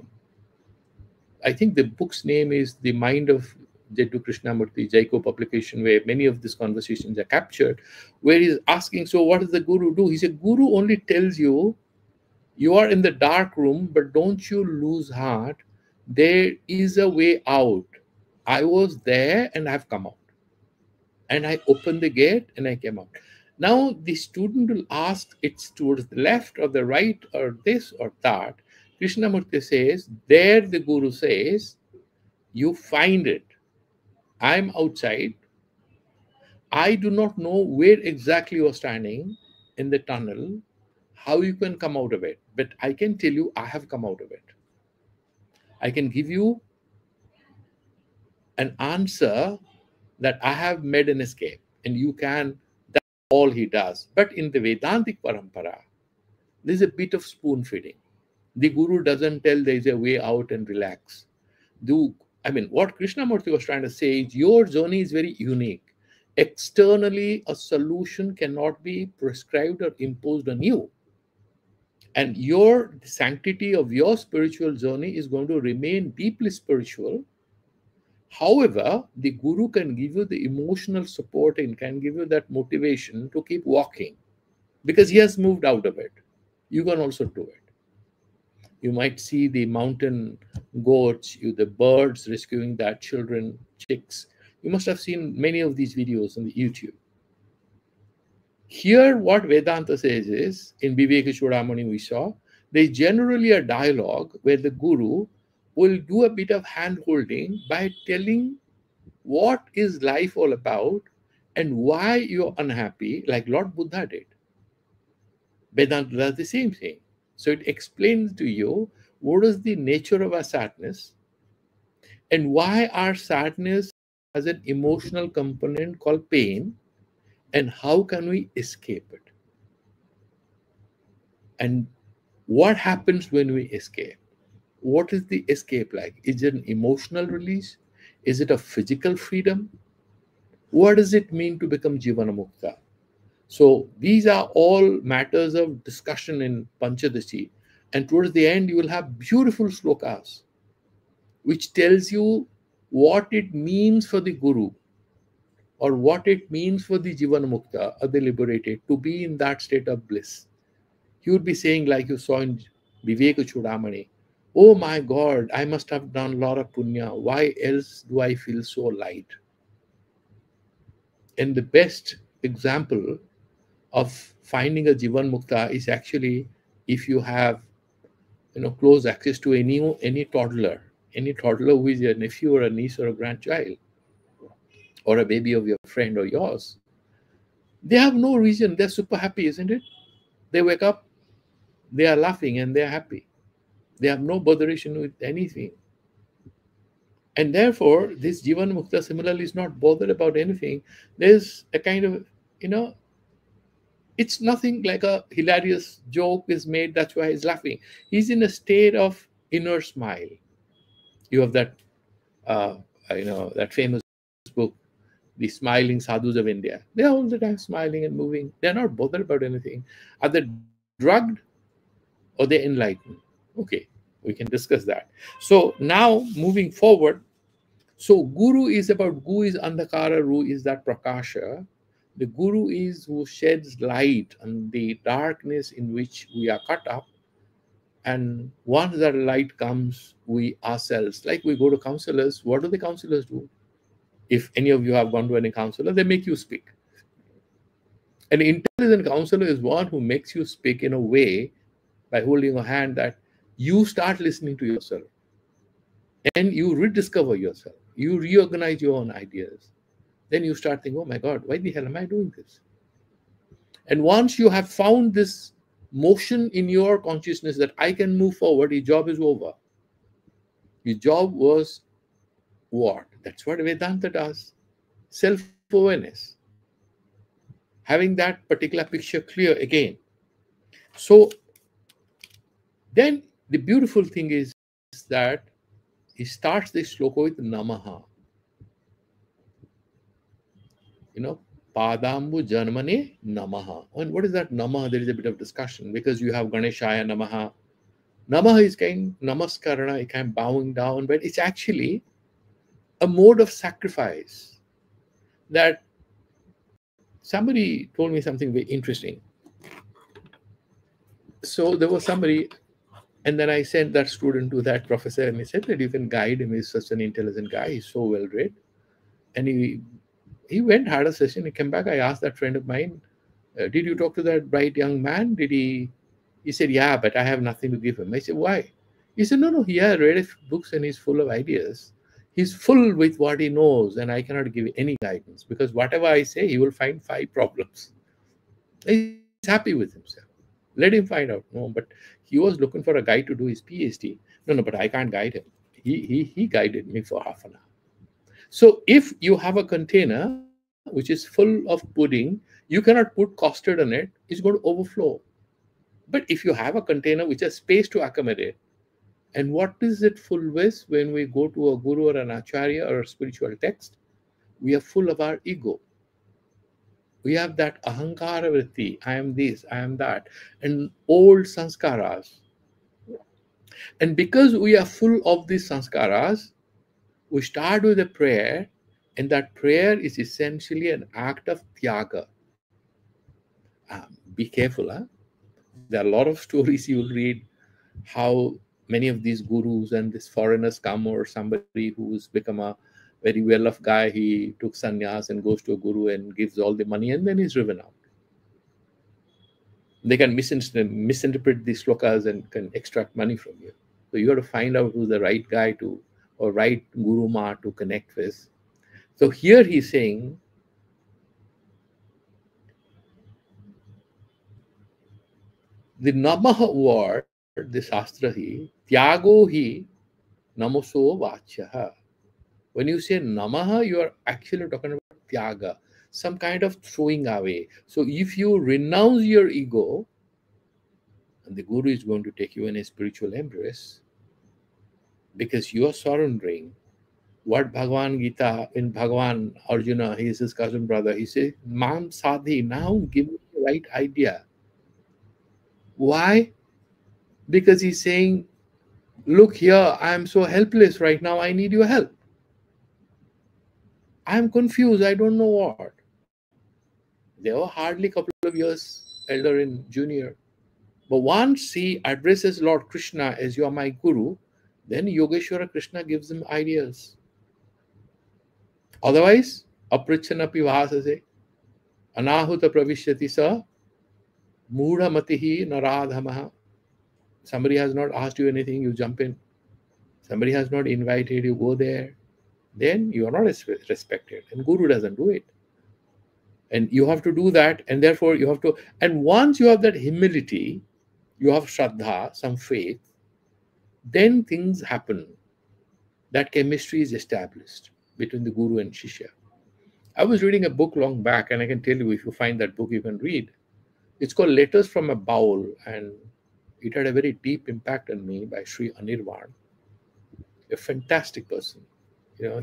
I think the book's name is The Mind of Jiddu Krishnamurti, Jaiko publication, where many of these conversations are captured, where he's asking, so what does the guru do? He said, Guru only tells you, you are in the dark room, but don't you lose heart. There is a way out. I was there and I've come out. And I opened the gate and I came out. Now the student will ask, it's towards the left or the right or this or that. Krishnamurti says, there the Guru says, you find it. I'm outside. I do not know where exactly you're standing in the tunnel, how you can come out of it. But I can tell you, I have come out of it. I can give you an answer that I have made an escape, and you can. That's all he does. But in the Vedantic parampara, there's a bit of spoon feeding. The Guru doesn't tell there's a way out and relax. What Krishnamurti was trying to say is your journey is very unique. Externally, a solution cannot be prescribed or imposed on you. And the sanctity of your spiritual journey is going to remain deeply spiritual. However, the Guru can give you the emotional support and can give you that motivation to keep walking because he has moved out of it. You can also do it. You might see the mountain goats, the birds rescuing their children, chicks. You must have seen many of these videos on the YouTube. Here, what Vedanta says is, in Viveka Chudamani we saw, there's generally a dialogue where the Guru will do a bit of hand-holding by telling what is life all about and why you're unhappy, like Lord Buddha did. Vedanta does the same thing. So it explains to you what is the nature of our sadness and why our sadness has an emotional component called pain and how can we escape it. And what happens when we escape? What is the escape like? Is it an emotional release? Is it a physical freedom? What does it mean to become Jivana Mukta? So these are all matters of discussion in Panchadashi. And towards the end, you will have beautiful slokas, which tells you what it means for the Guru or what it means for the Jivana Mukta or the liberated to be in that state of bliss. He would be saying, like you saw in Viveka Chudamani, oh my God, I must have done a lot of punya. Why else do I feel so light? And the best example of finding a Jivan Mukta is actually if you have close access to any toddler who is your nephew or a niece or a grandchild or a baby of your friend or yours. They have no reason. They're super happy, isn't it? They wake up, they are laughing and they're happy. They have no botheration with anything. And therefore, this Jivan Mukta similarly is not bothered about anything. There's a kind of, it's nothing like a hilarious joke is made, that's why he's laughing. He's in a state of inner smile. You have that, that famous book, The Smiling Sadhus of India. They're all the time smiling and moving. They're not bothered about anything. Are they drugged or they're enlightened? Okay, we can discuss that. So now moving forward, so Guru is about, Gu is Andhakara, Ru is that Prakasha. The Guru is who sheds light on the darkness in which we are caught up. And once that light comes, we ourselves, like we go to counselors, what do the counselors do? If any of you have gone to any counselor, they make you speak. An intelligent counselor is one who makes you speak in a way by holding a hand that you start listening to yourself and you rediscover yourself. You reorganize your own ideas. Then you start thinking, oh my God, why the hell am I doing this? And once you have found this motion in your consciousness that I can move forward, your job is over. Your job was what? That's what Vedanta does. Self-awareness. Having that particular picture clear again. So then the beautiful thing is that he starts this sloka with Namaha. You know, Padambu Janmane Namaha. And what is that Namaha? There is a bit of discussion because you have Ganeshaya Namaha. Namaha is kind Namaskarana, kind of bowing down, but it's actually a mode of sacrifice that somebody told me something very interesting. So there was somebody, and then I sent that student to that professor, and he said that you can guide him. He's such an intelligent guy. He's so well read. And he went, had a session. He came back. I asked that friend of mine, did you talk to that bright young man? Did he? He said, yeah, but I have nothing to give him. I said, why? He said, no, he has read books and he's full of ideas. He's full with what he knows, and I cannot give any guidance because whatever I say, he will find 5 problems. He's happy with himself. Let him find out. No, but he was looking for a guy to do his PhD. No, but I can't guide him. He guided me for half an hour. So if you have a container which is full of pudding, you cannot put custard in it. It's going to overflow. But if you have a container which has space to accommodate, and what is it full with when we go to a guru or an acharya or a spiritual text? We are full of our ego. We have that ahankara vritti, I am this, I am that, and old sanskaras. And because we are full of these sanskaras, we start with a prayer, and that prayer is essentially an act of tyaga. Be careful, huh? There are a lot of stories you will read how many of these gurus and these foreigners come, or somebody who's become a very well-off guy, he took sannyas and goes to a guru and gives all the money and then he's driven out. They can misinterpret these slokas and can extract money from you. So you got to find out who's the right guy to, or right guru ma to connect with. So here he's saying, the Namaha word, the Shastra hi, Tyago hi, Namoso Vachyaha. When you say Namaha, you are actually talking about Tyaga, some kind of throwing away. So if you renounce your ego, and the Guru is going to take you in a spiritual embrace, because you are surrendering. What Bhagavan Gita, in Bhagavan Arjuna, he is his cousin brother, he says, Mam Sadhi, now give me the right idea. Why? Because he's saying, look here, I am so helpless right now, I need your help. I am confused, I don't know what. They were hardly a couple of years elder and junior. But once he addresses Lord Krishna as you are my guru, then Yogeshwara Krishna gives him ideas. Otherwise, apricchanapi vahasase, anahuta pravishyati sa, mudha matihi naradhamaha. Somebody has not asked you anything, you jump in. Somebody has not invited you, go there. Then you are not respected. And Guru doesn't do it. And you have to do that, and therefore you have to. And once you have that humility, you have Shraddha, some faith, then things happen. That chemistry is established between the Guru and Shishya. I was reading a book long back, and I can tell you, if you find that book, you can read. It's called Letters from a Bowl, and it had a very deep impact on me by Sri Anirvan, a fantastic person. You know,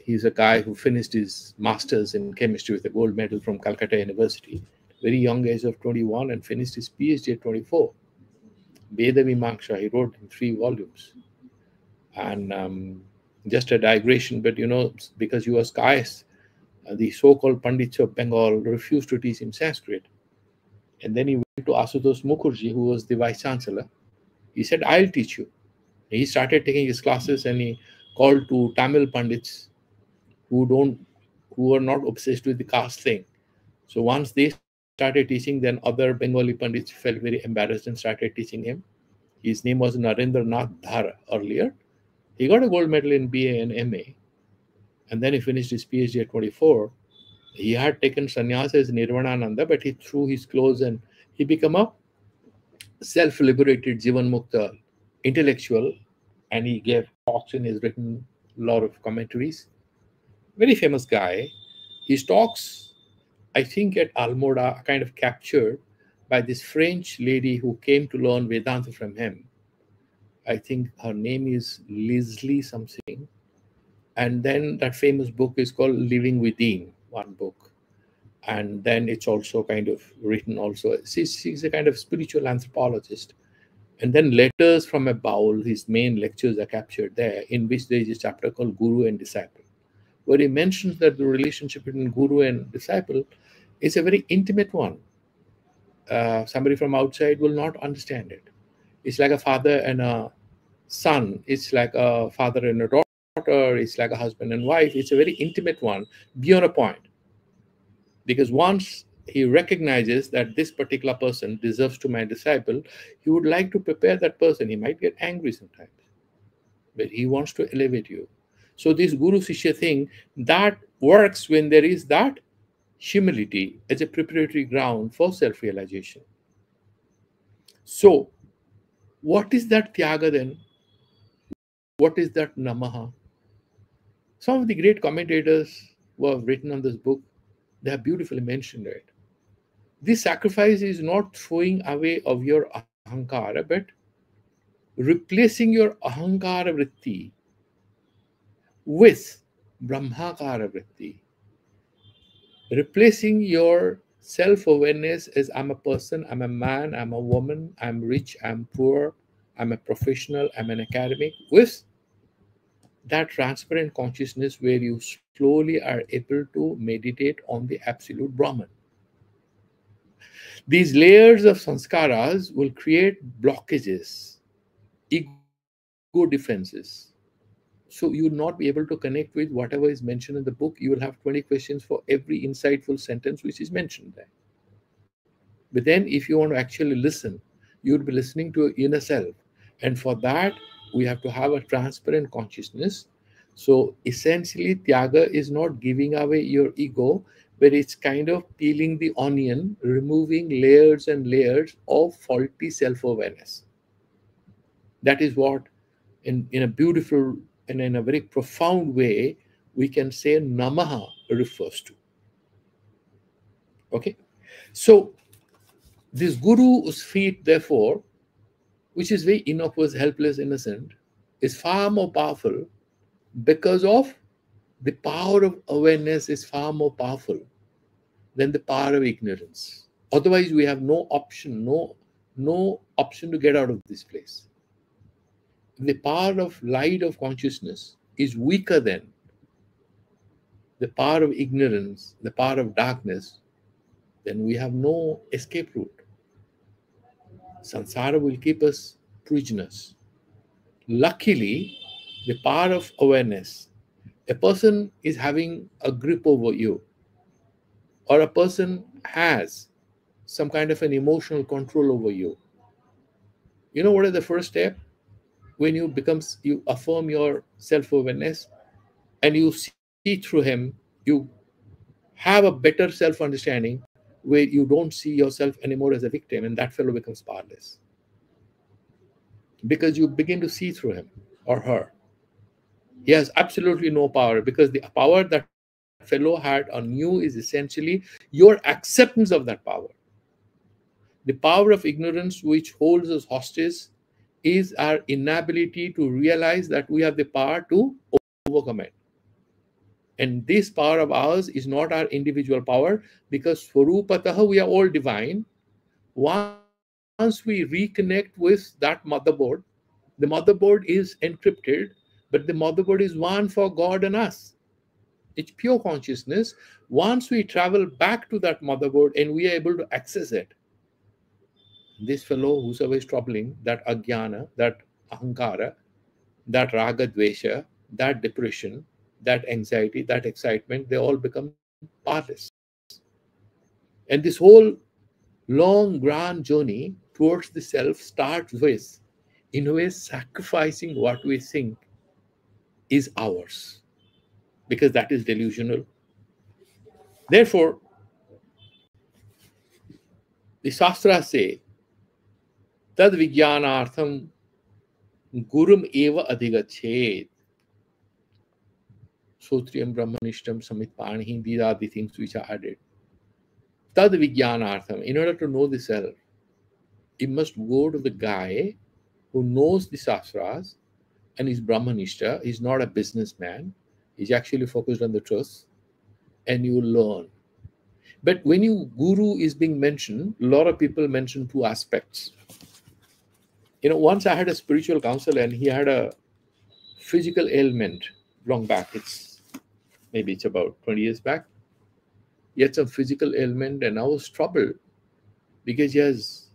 he's a guy who finished his master's in chemistry with a gold medal from Calcutta University, very young age of 21, and finished his PhD at 24. Veda Vimaksha, he wrote in 3 volumes. And just a digression, but because he was Kais, the so-called Pandits of Bengal refused to teach him Sanskrit. And then he went to Asutosh Mukherjee, who was the vice chancellor. He said, I'll teach you. He started taking his classes, and he called to Tamil Pandits who are not obsessed with the caste thing. So once they started teaching, then other Bengali Pandits felt very embarrassed and started teaching him. His name was Narendranath Dhar earlier. He got a gold medal in BA and MA. And then he finished his PhD at 24. He had taken sannyasa as Nirvanananda, but he threw his clothes and He became a self-liberated Jivan Mukta intellectual, and he gave talks and has written a lot of commentaries. Very famous guy. His talks, I think, at Almora are kind of captured by this French lady who came to learn Vedanta from him. I think her name is Leslie something. And then that famous book is called Living Within, one book. And then it's also kind of written also. She's a kind of spiritual anthropologist. And then Letters from a Bowl, his main lectures are captured there, in which there is a chapter called Guru and Disciple, where he mentions that the relationship between Guru and disciple is a very intimate one. Somebody from outside will not understand it. It's like a father and a son. It's like a father and a daughter. It's like a husband and wife. It's a very intimate one beyond a point. Because once he recognizes that this particular person deserves to be my disciple, he would like to prepare that person. He might get angry sometimes, but he wants to elevate you. So this Guru Sishya thing, that works when there is that humility as a preparatory ground for self-realization. So what is that Tyaga then? What is that Namaha? Some of the great commentators who have written on this book, they have beautifully mentioned it. This sacrifice is not throwing away of your ahankara, but replacing your ahankara vritti with brahmakara vritti. Replacing your self-awareness as I'm a person, I'm a man, I'm a woman, I'm rich, I'm poor, I'm a professional, I'm an academic, with that transparent consciousness where you slowly are able to meditate on the absolute Brahman. These layers of sanskaras will create blockages, ego defenses. So you will not be able to connect with whatever is mentioned in the book. You will have 20 questions for every insightful sentence which is mentioned there. But then if you want to actually listen, you would be listening to your inner self. And for that, we have to have a transparent consciousness. So essentially, Tyaga is not giving away your ego, but it's kind of peeling the onion, removing layers and layers of faulty self-awareness. That is what, in a beautiful and in a very profound way, we can say Namaha refers to. Okay? So this guru's feet, therefore, which is very innocuous, helpless, innocent, is far more powerful because of the power of awareness is far more powerful than the power of ignorance. Otherwise, we have no option, no option to get out of this place. The power of light of consciousness is weaker than the power of ignorance, the power of darkness, then we have no escape route. Sansara will keep us prisoners. Luckily, the power of awareness, a person is having a grip over you, or a person has some kind of an emotional control over you. You know what is the first step? When you affirm your self-awareness and you see through him, you have a better self-understanding where you don't see yourself anymore as a victim, and that fellow becomes powerless. Because you begin to see through him or her. He has absolutely no power, because the power that fellow had on you is essentially your acceptance of that power. The power of ignorance which holds us hostage is our inability to realize that we have the power to overcome it. And this power of ours is not our individual power, because Swarupataha, we are all divine. Once we reconnect with that motherboard, the motherboard is encrypted, but the motherboard is one for God and us. It's pure consciousness. Once we travel back to that motherboard and we are able to access it, this fellow, whosoever is troubling, that ajnana, that ahankara, that raga dvesha, that depression, that anxiety, that excitement, they all become powerless. And this whole long, grand journey towards the self starts with, in a way, sacrificing what we think is ours, because that is delusional. Therefore, The Shastras say, Tad Vijnanartham Gurum Eva Adhigachet. Sotriyam Brahmanishtam Samit Panihi. These are the things which are added. Tad Vijnanartham. In order to know the self, you must go to the guy who knows the Shastras and is Brahmanishta. He's not a businessman. He's actually focused on the truth, and you learn. But when you guru is being mentioned, a lot of people mention two aspects. Once I had a spiritual counselor, and he had a physical ailment long back. It's about 20 years back. He had some physical ailment, and I was troubled because he has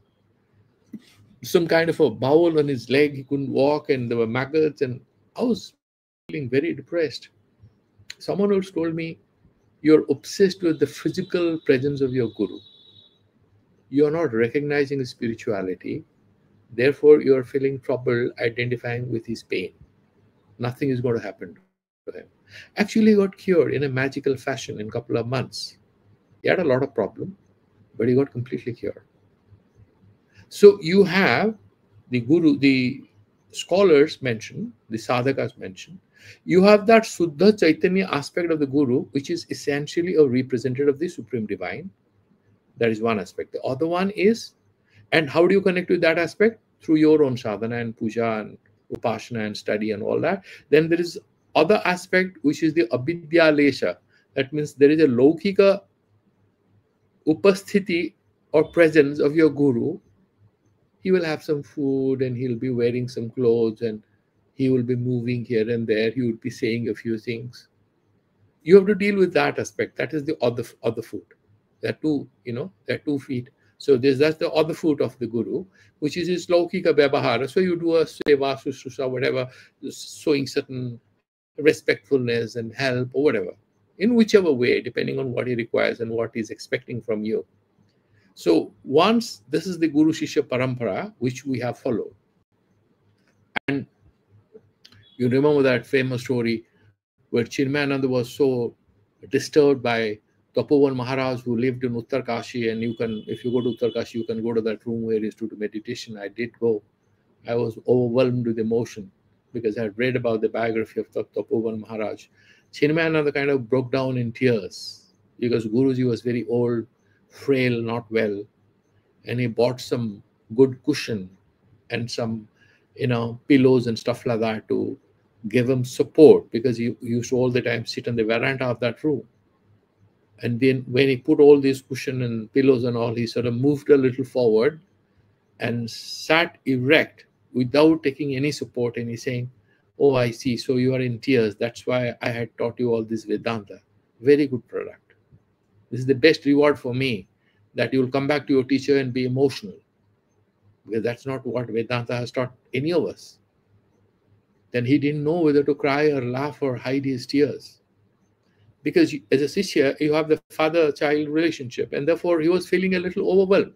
some kind of a bowel on his leg. He couldn't walk, and there were maggots, and I was feeling very depressed. Someone else told me, you're obsessed with the physical presence of your guru. You're not recognizing his spirituality. Therefore, you're feeling trouble identifying with his pain. Nothing is going to happen to him. Actually, he got cured in a magical fashion in a couple of months. He had a lot of problem, but he got completely cured. So you have the guru, the scholars mentioned, the sadhakas mentioned. You have that Suddha Chaitanya aspect of the guru, which is essentially a representative of the Supreme Divine. That is one aspect. The other one is, and how do you connect with that aspect? Through your own sadhana and puja and upasana and study and all that. Then there is other aspect, which is the abidya lesha. That means there is a laukika upasthiti or presence of your guru. He will have some food, and he'll be wearing some clothes, and he will be moving here and there. He will be saying a few things. You have to deal with that aspect. That is the other foot. There are 2 feet. So that's the other foot of the guru, which is his laukika vyavahara. So you do a seva, sushrusa, whatever, showing certain respectfulness and help or whatever, in whichever way, depending on what he requires and what he's expecting from you. So once this is the Guru Shishya Parampara, which we have followed. And you remember that famous story where Chinmayananda was so disturbed by Tapovan Maharaj, who lived in Uttar Kashi, and if you go to Uttar Kashi, you can go to that room where he used to do meditation. I did go. I was overwhelmed with emotion because I had read about the biography of Tapovan Maharaj. Chinmayananda kind of broke down in tears because Guruji was very old, frail, not well, and he bought some good cushion and some pillows and stuff like that to give him support, because he used to all the time sit on the veranda of that room. And then when he put all these cushion and pillows and all, he sort of moved a little forward and sat erect without taking any support. And he's saying, oh, I see, so you are in tears. That's why I had taught you all this Vedanta. Very good product. This is the best reward for me, that you will come back to your teacher and be emotional, because that's not what Vedanta has taught any of us. Then he didn't know whether to cry or laugh or hide his tears, because as a Shishya, you have the father-child relationship, and therefore he was feeling a little overwhelmed.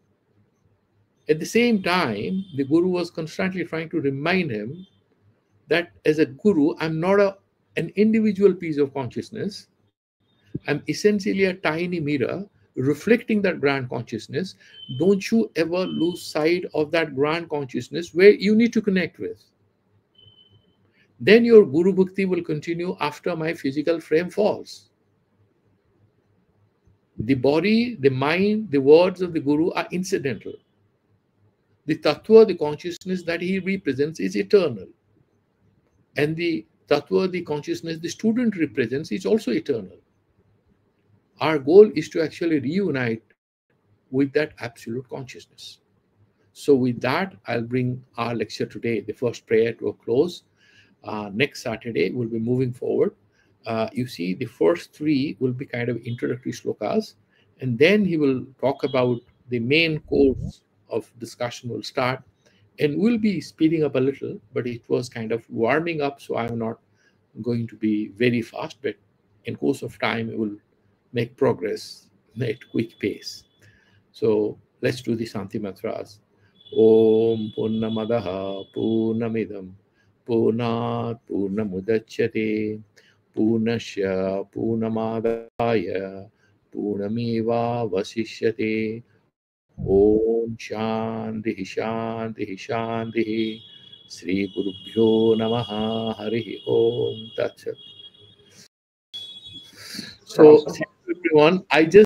At the same time, the Guru was constantly trying to remind him that as a Guru, I'm not an individual piece of consciousness. I'm essentially a tiny mirror reflecting that grand consciousness. Don't you ever lose sight of that grand consciousness where you need to connect with. Then your Guru Bhakti will continue after my physical frame falls. The body, the mind, the words of the Guru are incidental. The Tattva, the consciousness that he represents, is eternal. And the Tattva, the consciousness the student represents, is also eternal. Our goal is to actually reunite with that absolute consciousness. So with that, I'll bring our lecture today, the first prayer, to a close. Next Saturday, we'll be moving forward. You see, the first 3 will be kind of introductory slokas, and then he will talk about the main course of discussion will start, and we'll be speeding up a little, but it was kind of warming up, so I'm not going to be very fast, but in course of time, it will make progress at quick pace. So let's do the Shanti mantras. Om Purnamadaha Purnamidam Purnat Purnamudachyate Purnasya Purnamadaya Purnameva Vasishyate Om Shanti Shanti Shanti. Sri Gurubhyo Namaha Hari Om Tat Sat. So, Awesome. everyone, I just